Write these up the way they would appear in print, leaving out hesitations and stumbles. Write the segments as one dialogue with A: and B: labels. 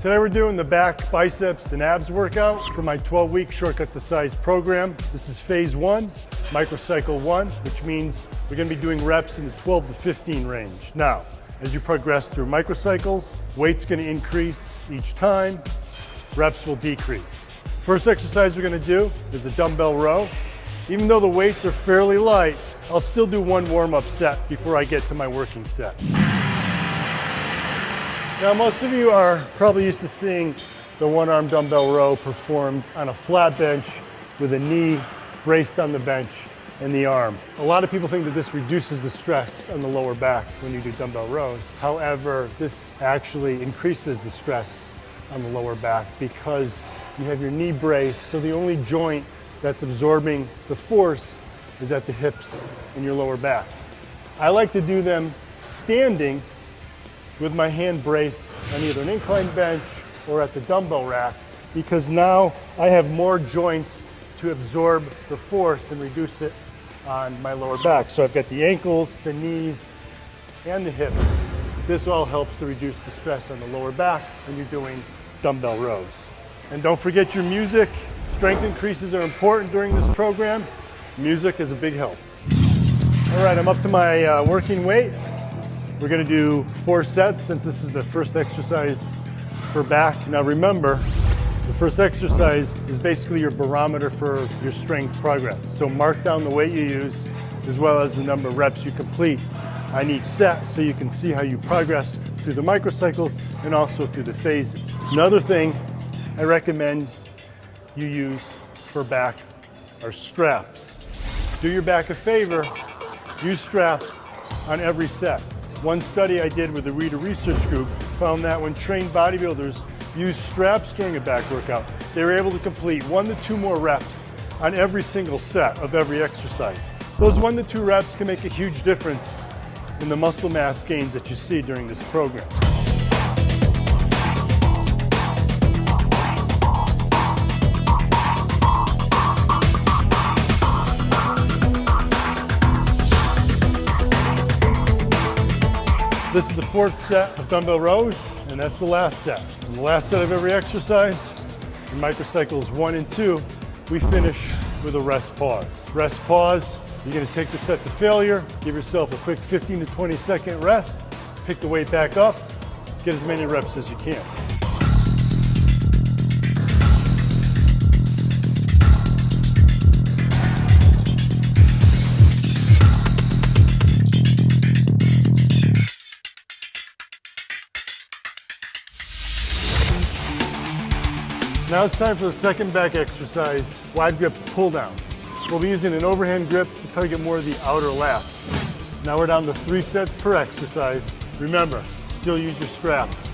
A: Today we're doing the back, biceps, and abs workout for my 12-week Shortcut to Size program. This is phase 1, microcycle 1, which means we're going to be doing reps in the 12 to 15 range. Now, as you progress through microcycles, weight's going to increase each time, reps will decrease. First exercise we're going to do is a dumbbell row. Even though the weights are fairly light, I'll still do one warm-up set before I get to my working set. Now, most of you are probably used to seeing the one-arm dumbbell row performed on a flat bench with a knee braced on the bench and the arm. A lot of people think that this reduces the stress on the lower back when you do dumbbell rows. However, this actually increases the stress on the lower back because you have your knee braced, so the only joint that's absorbing the force is at the hips and your lower back. I like to do them standing with my hand braced on either an incline bench or at the dumbbell rack, because now I have more joints to absorb the force and reduce it on my lower back. So I've got the ankles, the knees, and the hips. This all helps to reduce the stress on the lower back when you're doing dumbbell rows. And don't forget your music. Strength increases are important during this program. Music is a big help. All right, I'm up to my working weight. We're going to do 4 sets since this is the first exercise for back. Now remember, the first exercise is basically your barometer for your strength progress. So mark down the weight you use as well as the number of reps you complete on each set so you can see how you progress through the microcycles and also through the phases. Another thing I recommend you use for back are straps. Do your back a favor, use straps on every set. One study I did with the Reader Research Group found that when trained bodybuilders used straps during a back workout, they were able to complete 1 to 2 more reps on every single set of every exercise. Those 1 to 2 reps can make a huge difference in the muscle mass gains that you see during this program. This is the 4th set of dumbbell rows, and that's the last set. And the last set of every exercise, in microcycles 1 and 2, we finish with a rest pause. Rest pause, you're going to take the set to failure, give yourself a quick 15 to 20 second rest, pick the weight back up, get as many reps as you can. Now it's time for the second back exercise, wide grip pull downs. We'll be using an overhand grip to target more of the outer lats. Now we're down to 3 sets per exercise. Remember, still use your straps.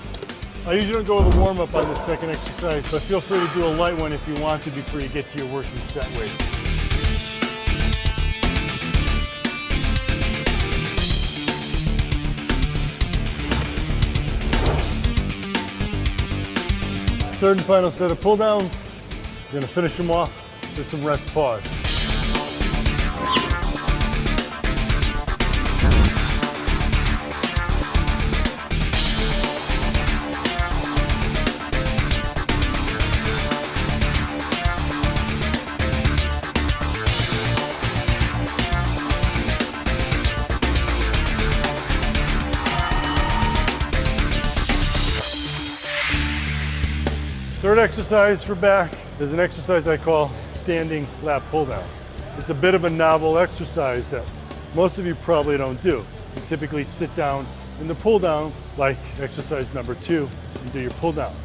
A: I usually don't go with a warm up on this second exercise, but feel free to do a light one if you want to before you get to your working set weight. Third and final set of pull downs. We're going to finish them off with some rest pause. Third exercise for back is an exercise I call standing lat pull downs. It's a bit of a novel exercise that most of you probably don't do. You typically sit down in the pull down like exercise number 2 and do your pull downs.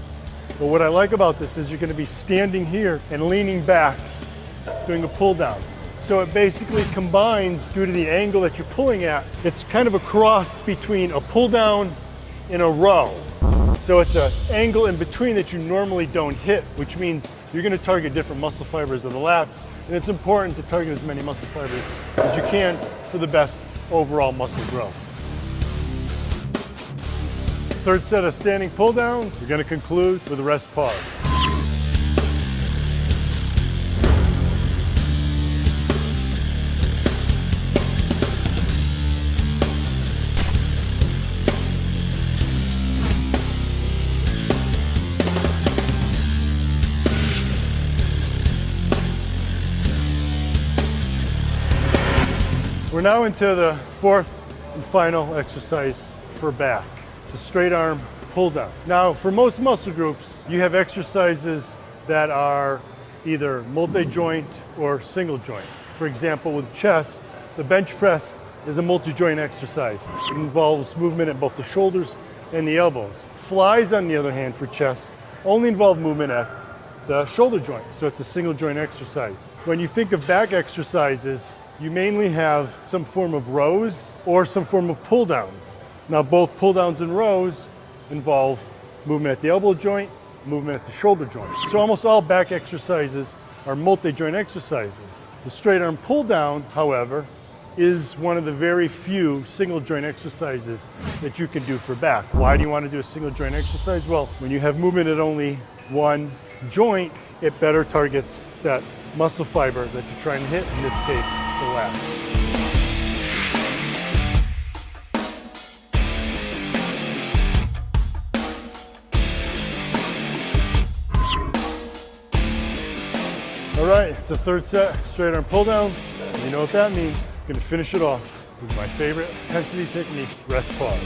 A: But what I like about this is you're going to be standing here and leaning back doing a pull down. So it basically combines, due to the angle that you're pulling at, it's kind of a cross between a pull down and a row. So it's an angle in between that you normally don't hit, which means you're going to target different muscle fibers of the lats, and it's important to target as many muscle fibers as you can for the best overall muscle growth. Third set of standing pull downs, we're going to conclude with a rest pause. We're now into the fourth and final exercise for back. It's a straight arm pull down. Now, for most muscle groups, you have exercises that are either multi-joint or single joint. For example, with chest, the bench press is a multi-joint exercise. It involves movement at both the shoulders and the elbows. Flies, on the other hand, for chest, only involve movement at the shoulder joint, so it's a single joint exercise. When you think of back exercises, you mainly have some form of rows or some form of pull downs. Now, both pull downs and rows involve movement at the elbow joint, movement at the shoulder joint. So almost all back exercises are multi-joint exercises. The straight arm pull down, however, is one of the very few single joint exercises that you can do for back. Why do you want to do a single joint exercise? Well, when you have movement at only one joint, it better targets that muscle fiber that you're trying to hit, in this case, the lats. All right, it's the third set, straight arm pull downs. You know what that means. I'm gonna finish it off with my favorite intensity technique, rest pause.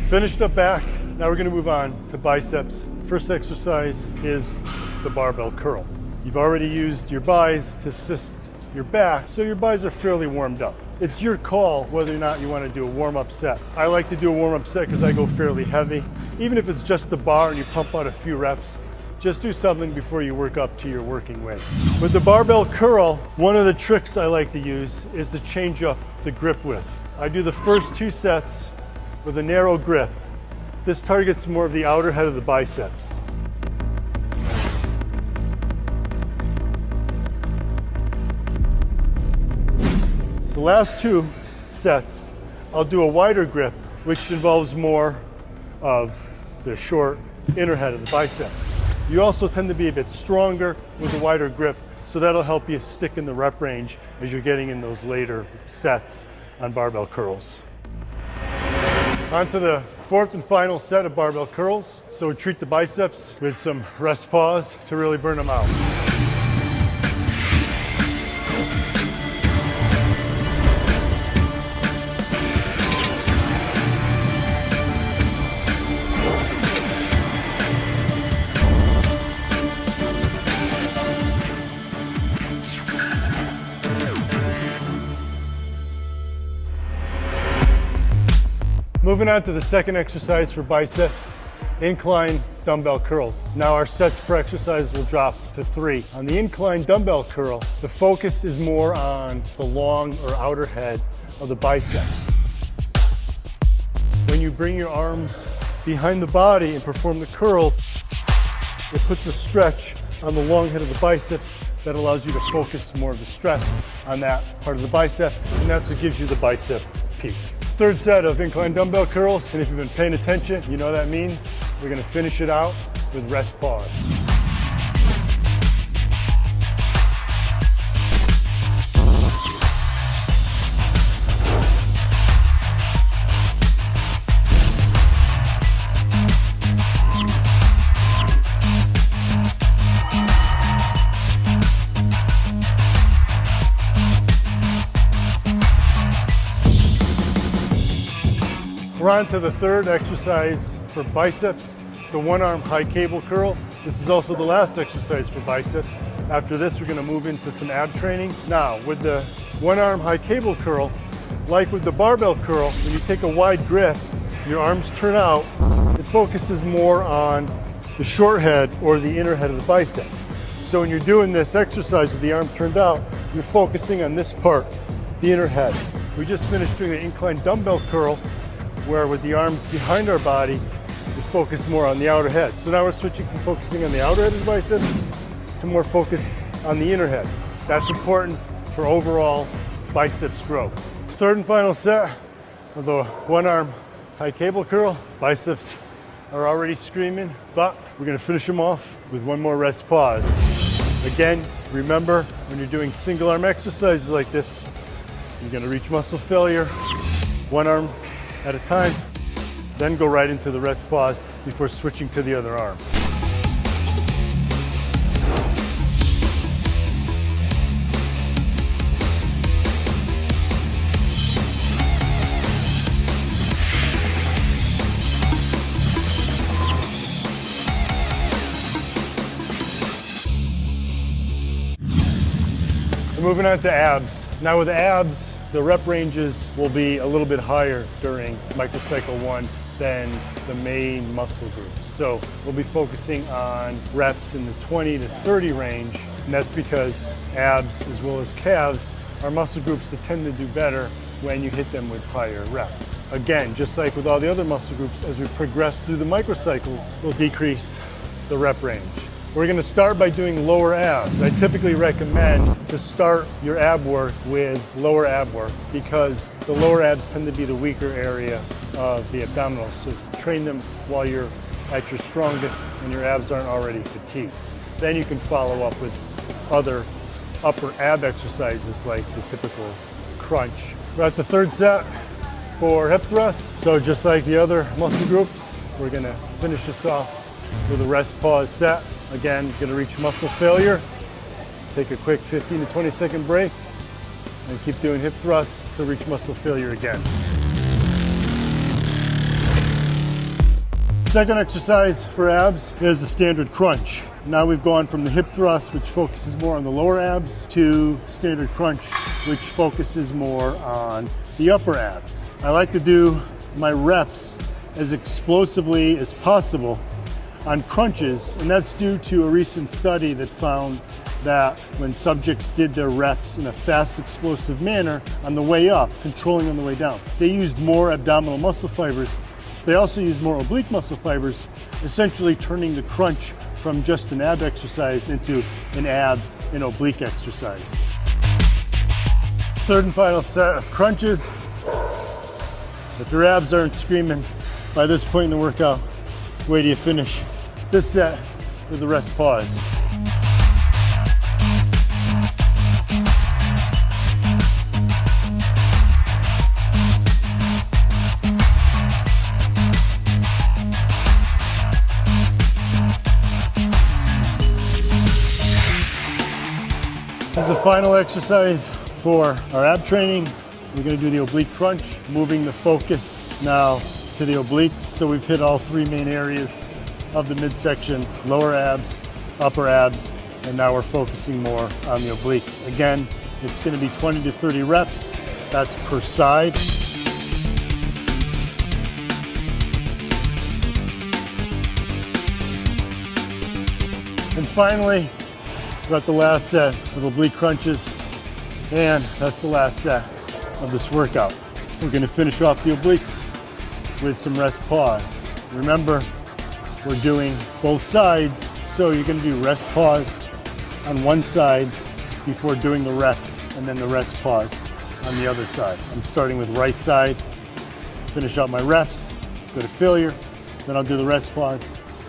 A: Finished up back, now we're gonna move on to biceps. First exercise is the barbell curl. You've already used your buys to assist your back, so your buys are fairly warmed up. It's your call whether or not you wanna do a warm-up set. I like to do a warm-up set because I go fairly heavy. Even if it's just the bar and you pump out a few reps, just do something before you work up to your working weight. With the barbell curl, one of the tricks I like to use is to change up the grip width. I do the first 2 sets with a narrow grip. This targets more of the outer head of the biceps. The last 2 sets, I'll do a wider grip, which involves more of the short inner head of the biceps. You also tend to be a bit stronger with a wider grip, so that'll help you stick in the rep range as you're getting in those later sets on barbell curls. On to the fourth and final set of barbell curls. So we treat the biceps with some rest pause to really burn them out. Moving on to the second exercise for biceps, incline dumbbell curls. Now our sets per exercise will drop to 3. On the incline dumbbell curl, the focus is more on the long or outer head of the biceps. When you bring your arms behind the body and perform the curls, it puts a stretch on the long head of the biceps that allows you to focus more of the stress on that part of the bicep, and that's what gives you the bicep peak. Third set of incline dumbbell curls, and if you've been paying attention, you know what that means. We're gonna finish it out with rest pause. We're on to the third exercise for biceps, the one-arm high cable curl. This is also the last exercise for biceps. After this, we're gonna move into some ab training. Now, with the one-arm high cable curl, like with the barbell curl, when you take a wide grip, your arms turn out, it focuses more on the short head or the inner head of the biceps. So when you're doing this exercise with the arm turned out, you're focusing on this part, the inner head. We just finished doing the incline dumbbell curl, where with the arms behind our body, we focus more on the outer head. So now we're switching from focusing on the outer head of the biceps to more focus on the inner head. That's important for overall biceps growth. Third and final set of the one arm high cable curl. Biceps are already screaming, but we're gonna finish them off with one more rest pause. Again, remember, when you're doing single arm exercises like this, you're gonna reach muscle failure, one arm at a time, then go right into the rest pause before switching to the other arm. Moving on to abs. Now with abs, the rep ranges will be a little bit higher during microcycle 1 than the main muscle groups. So we'll be focusing on reps in the 20 to 30 range, and that's because abs as well as calves are muscle groups that tend to do better when you hit them with higher reps. Again, just like with all the other muscle groups, as we progress through the microcycles, we'll decrease the rep range. We're gonna start by doing lower abs. I typically recommend to start your ab work with lower ab work because the lower abs tend to be the weaker area of the abdominals. So train them while you're at your strongest and your abs aren't already fatigued. Then you can follow up with other upper ab exercises like the typical crunch. We're at the third set for hip thrust. So just like the other muscle groups, we're gonna finish this off with a rest pause set. Again, gonna reach muscle failure. Take a quick 15 to 20 second break and keep doing hip thrusts to reach muscle failure again. Second exercise for abs is a standard crunch. Now we've gone from the hip thrust, which focuses more on the lower abs, to standard crunch, which focuses more on the upper abs. I like to do my reps as explosively as possible on crunches, and that's due to a recent study that found that when subjects did their reps in a fast, explosive manner on the way up, controlling on the way down, they used more abdominal muscle fibers. They also used more oblique muscle fibers, essentially turning the crunch from just an ab exercise into an ab and oblique exercise. Third and final set of crunches. If your abs aren't screaming by this point in the workout, wait till you finish this set with the rest pause. This is the final exercise for our ab training. We're going to do the oblique crunch, moving the focus now to the obliques. So we've hit all three main areas of the midsection: lower abs, upper abs, and now we're focusing more on the obliques. Again, it's going to be 20 to 30 reps. That's per side. And finally, we're at the last set of oblique crunches, and that's the last set of this workout. We're going to finish off the obliques with some rest pause. Remember, we're doing both sides, so you're going to do rest pause on one side before doing the reps, and then the rest pause on the other side. I'm starting with right side, finish out my reps, go to failure, then I'll do the rest pause,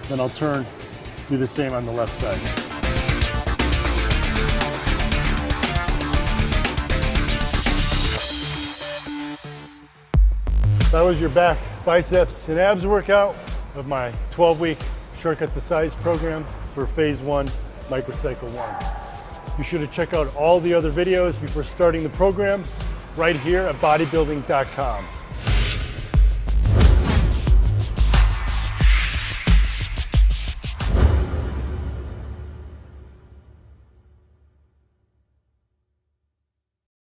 A: then I'll turn, do the same on the left side. That was your back, biceps, and abs workout of my 12-week Shortcut to Size program for Phase 1, Microcycle 1. Be sure to check out all the other videos before starting the program right here at bodybuilding.com.